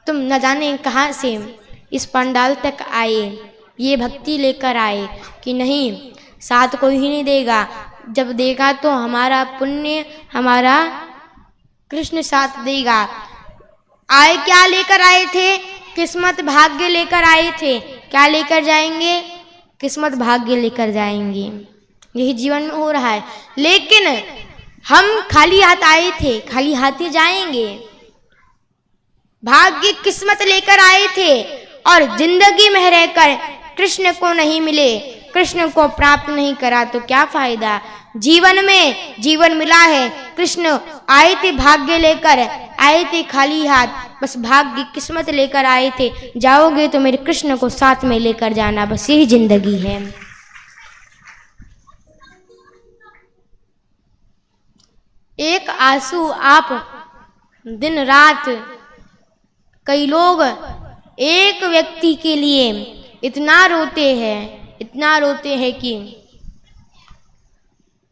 तुम न जाने कहाँ से इस पंडाल तक आए, ये भक्ति लेकर आए कि नहीं साथ कोई ही नहीं देगा, जब देगा तो हमारा पुण्य हमारा कृष्ण साथ देगा। आए क्या लेकर आए थे? किस्मत भाग्य लेकर आए थे। क्या लेकर जाएंगे? किस्मत भाग्य लेकर जाएंगे। यही जीवन में हो रहा है। लेकिन हम खाली हाथ आए थे, खाली हाथ ही जाएंगे। भाग्य किस्मत लेकर आए थे और जिंदगी में रहकर कृष्ण को नहीं मिले, कृष्ण को प्राप्त नहीं करा तो क्या फायदा। जीवन में जीवन मिला है, कृष्ण आए थे भाग्य लेकर, आए थे खाली हाथ, बस भाग्य किस्मत लेकर आए थे। जाओगे तो मेरे कृष्ण को साथ में लेकर जाना, बस यही जिंदगी है। एक आंसू आप दिन रात, कई लोग एक व्यक्ति के लिए इतना रोते हैं कि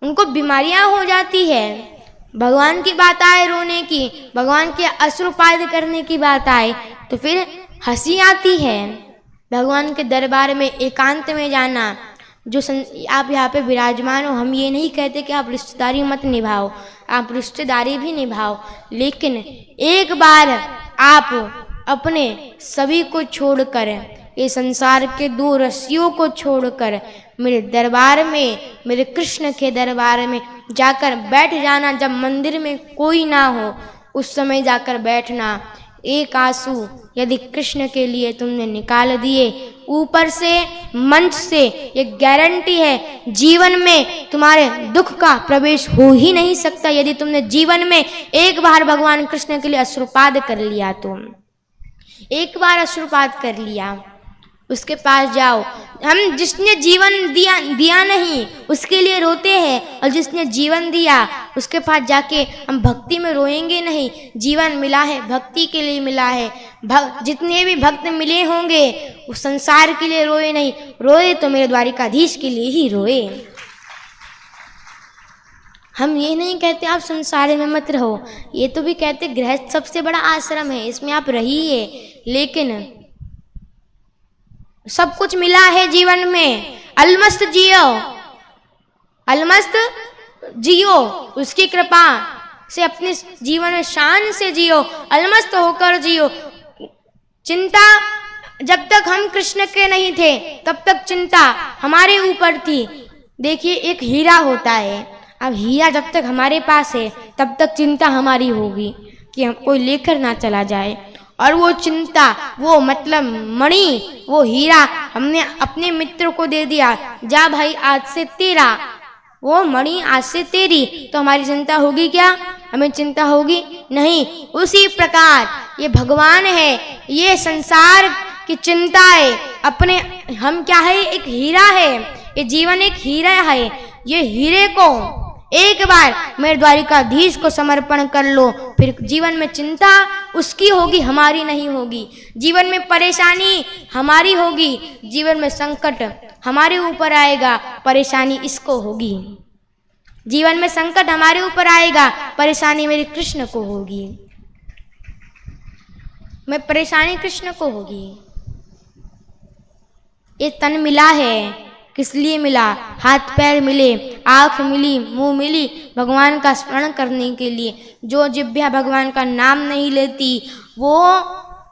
उनको बीमारियां हो जाती है। भगवान की बात आए रोने की, भगवान के अश्रुपात करने की बात आए तो फिर हंसी आती है। भगवान के दरबार में एकांत में जाना, जो आप यहाँ पे विराजमान हो, हम ये नहीं कहते कि आप रिश्तेदारी मत निभाओ, आप रिश्तेदारी भी निभाओ, लेकिन एक बार आप अपने सभी को छोड़कर, ये संसार के दो रस्सियों को छोड़कर मेरे दरबार में, मेरे कृष्ण के दरबार में जाकर बैठ जाना। जब मंदिर में कोई ना हो उस समय जाकर बैठना। एक आंसू यदि कृष्ण के लिए तुमने निकाल दिए ऊपर से मंच से, ये गारंटी है जीवन में तुम्हारे दुख का प्रवेश हो ही नहीं सकता। यदि तुमने जीवन में एक बार भगवान कृष्ण के लिए अश्रुपात कर लिया, तो एक बार अश्रुपात कर लिया, उसके पास जाओ। हम जिसने जीवन दिया नहीं उसके लिए रोते हैं, और जिसने जीवन दिया उसके पास जाके हम भक्ति में रोएंगे नहीं। जीवन मिला है भक्ति के लिए मिला है। जितने भी भक्त मिले होंगे उस संसार के लिए रोए नहीं, रोए तो मेरे द्वारिकाधीश के लिए ही रोए। हम ये नहीं कहते आप संसार में मत रहो, ये तो भी कहते गृहस्थ सबसे बड़ा आश्रम है, इसमें आप रहिए, लेकिन सब कुछ मिला है जीवन में, अलमस्त जियो, अलमस्त जियो, उसकी कृपा से अपने जीवन में शान से जियो, अलमस्त होकर जियो। चिंता जब तक हम कृष्ण के नहीं थे तब तक चिंता हमारे ऊपर थी। देखिए एक हीरा होता है, अब हीरा जब तक हमारे पास है तब तक चिंता हमारी होगी कि हम कोई लेकर ना चला जाए। और वो चिंता, वो मतलब मणि, वो हीरा हमने अपने मित्र को दे दिया, जा भाई आज से तेरा, वो मणि आज से तेरी, तो हमारी चिंता होगी क्या? हमें चिंता होगी नहीं। उसी प्रकार ये भगवान है, ये संसार की चिंता है अपने, हम क्या है? एक हीरा है, ये जीवन एक हीरा है। ये हीरे को एक बार मेरे द्वारिकाधीश को समर्पण कर लो, फिर जीवन में चिंता उसकी होगी, हमारी नहीं होगी। जीवन में परेशानी हमारी होगी, जीवन में संकट हमारे ऊपर आएगा, परेशानी इसको होगी। जीवन में संकट हमारे ऊपर आएगा, परेशानी मेरे कृष्ण को होगी, मैं परेशानी कृष्ण को होगी। ये तन मिला है किस लिए मिला? हाथ पैर मिले, आँख मिली, मुंह मिली भगवान का स्मरण करने के लिए। जो जिह्वा भगवान का नाम नहीं लेती वो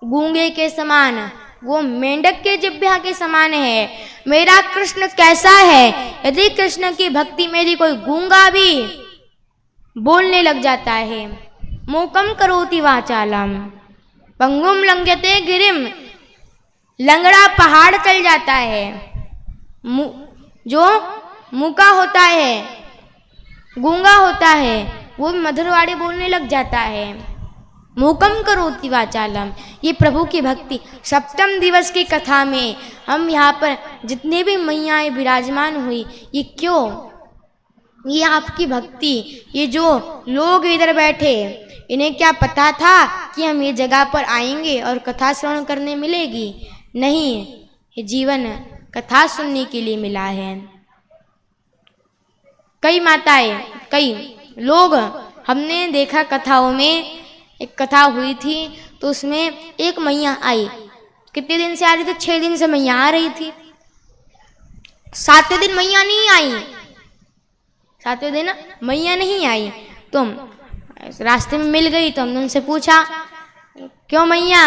गूंगे के समान, वो मेंढक के जिह्वा के समान है। मेरा कृष्ण कैसा है? यदि कृष्ण की भक्ति में यदि कोई गूंगा भी बोलने लग जाता है, मूकम करोति वाचालम पंगुम लंघयते गिरिम, लंगड़ा पहाड़ चल जाता है। जो मूका होता है, गूंगा होता है, वो मधुरवाणी बोलने लग जाता है। मूकम करोति वाचालम, ये प्रभु की भक्ति। सप्तम दिवस की कथा में हम यहाँ पर जितने भी मैयाएं विराजमान हुई, ये क्यों? ये आपकी भक्ति। ये जो लोग इधर बैठे, इन्हें क्या पता था कि हम ये जगह पर आएंगे और कथा श्रवण करने मिलेगी? नहीं, ये जीवन कथा सुनने के लिए मिला है। कई माताएं, कई लोग हमने देखा कथाओं में, एक कथा हुई थी तो उसमें एक मैया आई। कितने दिन से आ रही थी? 6 दिन से मैया आ रही थी। 7वें दिन मैया नहीं आई। 7वें दिन मैया नहीं आई। तो रास्ते में मिल गई तो हमने उनसे पूछा, क्यों मैया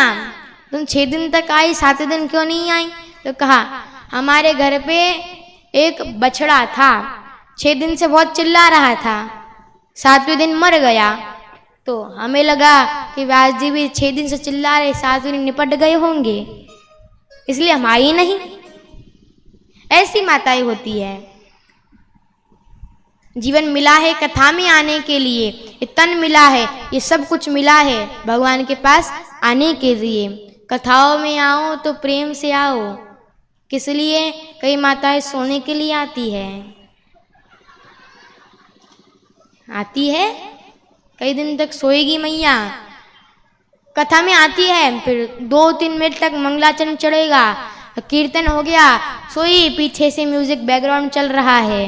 तुम 6 दिन तक आई, 7वें दिन क्यों नहीं आई? तो कहा, हमारे घर पे एक बछड़ा था, 6 दिन से बहुत चिल्ला रहा था, 7वें दिन मर गया। तो हमें लगा कि व्यास जी भी 6 दिन से चिल्ला रहे, 7वें दिन निपट गए होंगे, इसलिए हम आई नहीं। ऐसी माताएं होती है। जीवन मिला है कथा में आने के लिए, ये तन मिला है, ये सब कुछ मिला है भगवान के पास आने के लिए। कथाओं में आओ तो प्रेम से आओ। किस लिए? कई माताएं सोने के लिए आती है, कई दिन तक सोएगी मैया। कथा में आती है, फिर 2-3 मिनट तक मंगलाचरण चढ़ेगा, कीर्तन हो गया, सोई, पीछे से म्यूजिक बैकग्राउंड चल रहा है,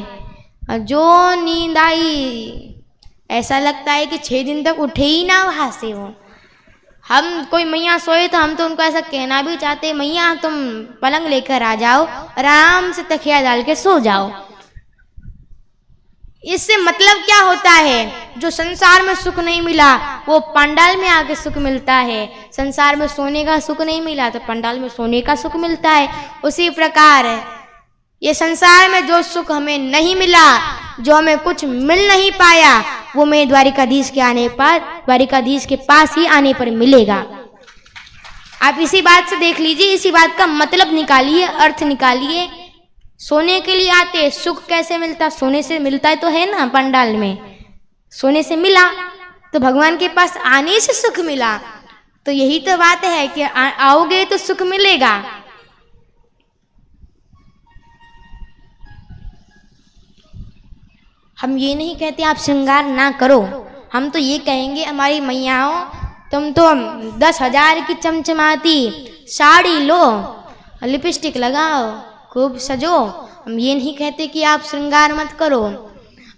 और जो नींद आई ऐसा लगता है कि 6 दिन तक उठे ही ना वहां से वो। हम कोई मैया सोए तो हम तो उनको ऐसा कहना भी चाहते, मैया तुम पलंग लेकर आ जाओ, आराम से तकिया डाल के सो जाओ। इससे मतलब क्या होता है? जो संसार में सुख नहीं मिला वो पंडाल में आके सुख मिलता है। संसार में सोने का सुख नहीं मिला तो पंडाल में सोने का सुख मिलता है। उसी प्रकार ये संसार में जो सुख हमें नहीं मिला, जो हमें कुछ मिल नहीं पाया, वो मैं द्वारिकाधीश के आने पर, द्वारिकाधीश के पास ही आने पर मिलेगा। आप इसी बात से देख लीजिए, इसी बात का मतलब निकालिए, अर्थ निकालिए। सोने के लिए आते, सुख कैसे मिलता? सोने से मिलता है तो है ना, पंडाल में सोने से मिला, तो भगवान के पास आने से सुख मिला। तो यही तो बात है कि आओगे तो सुख मिलेगा। हम ये नहीं कहते आप श्रृंगार ना करो, हम तो ये कहेंगे हमारी मैयाओं तुम तो 10,000 की चमचमाती साड़ी लो, लिपस्टिक लगाओ, खूब सजो। हम ये नहीं कहते कि आप श्रृंगार मत करो,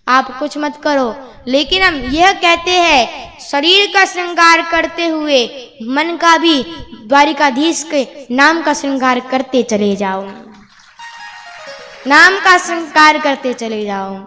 आप कुछ मत करो, लेकिन हम यह कहते हैं शरीर का श्रृंगार करते हुए मन का भी द्वारिकाधीश के नाम का श्रृंगार करते चले जाओ, नाम का श्रृंगार करते चले जाओ।